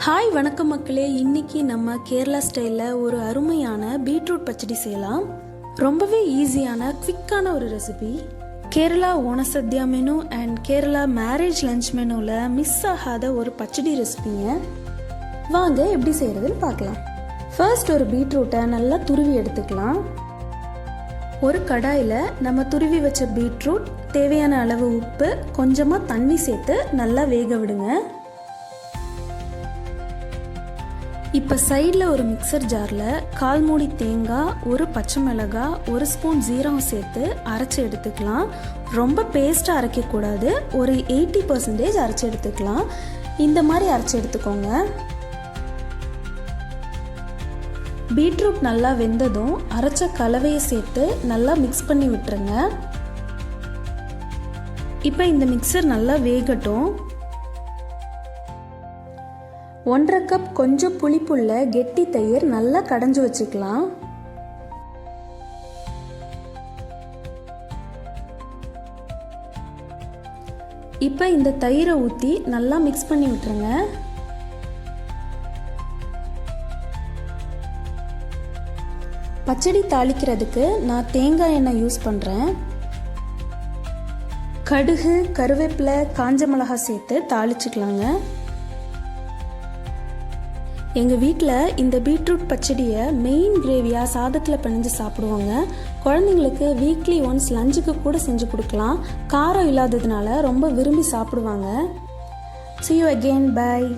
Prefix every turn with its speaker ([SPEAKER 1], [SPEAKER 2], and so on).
[SPEAKER 1] Hi வணக்கம் மக்களே. இன்னைக்கு நம்ம கேரளா ஸ்டைலில் ஒரு அருமையான பீட்ரூட் பச்சடி செய்யலாம். ரொம்பவே ஈஸியான குவிக்கான ஒரு ரெசிபி. Kerala Onasadya menu and Kerala marriage lunch மெனுவில் மிஸ் ஆகாத ஒரு பச்சடி ரெசிபிங்க. வாங்க எப்படி செய்கிறதுன்னு பார்க்கலாம். ஃபர்ஸ்ட் ஒரு பீட்ரூட்டை நல்லா துருவி எடுத்துக்கலாம். ஒரு கடாயில் நம்ம துருவி வச்ச பீட்ரூட், தேவையான அளவு உப்பு, கொஞ்சமாக தண்ணி சேர்த்து நல்லா வேக விடுங்க. இப்போ சைடில் ஒரு மிக்சர் ஜாரில் 1/4 மூடி தேங்காய், ஒரு பச்சை மிளகாய், 1 ஸ்பூன் ஜீரகம் சேர்த்து அரைச்சி எடுத்துக்கலாம். ரொம்ப பேஸ்ட்டாக அரைக்கக்கூடாது, ஒரு 80% அரைச்சி எடுத்துக்கலாம். இந்த மாதிரி அரைச்சி எடுத்துக்கோங்க. பீட்ரூட் நல்லா வெந்ததும் அரைச்ச கலவையை சேர்த்து நல்லா மிக்ஸ் பண்ணி விட்டுருங்க. இப்போ இந்த மிக்சர் நல்லா வேகட்டும். 1/2 கப் கொஞ்சம் புளிப்புள்ள கெட்டி தயிர் நல்லா கடைஞ்சி வச்சுக்கலாம். இப்போ இந்த தயிரை ஊற்றி நல்லா மிக்ஸ் பண்ணி விட்டுருங்க. பச்சடி தாளிக்கிறதுக்கு நான் தேங்காய் எண்ணெய் யூஸ் பண்ணுறேன். கடுகு, கருவேப்பிலை, காஞ்ச மிளகாய் சேர்த்து தாளிச்சுக்கலாங்க. எங்கள் வீட்டில் இந்த பீட்ரூட் பச்சடியை மெயின் கிரேவியாக சாதத்தில் பிணைஞ்சு சாப்பிடுவாங்க. குழந்தைங்களுக்கு வீக்லி ஒன்ஸ் லஞ்சுக்கு கூட செஞ்சு கொடுக்கலாம். காரம் இல்லாததுனால ரொம்ப விரும்பி சாப்பிடுவாங்க. See you again. Bye.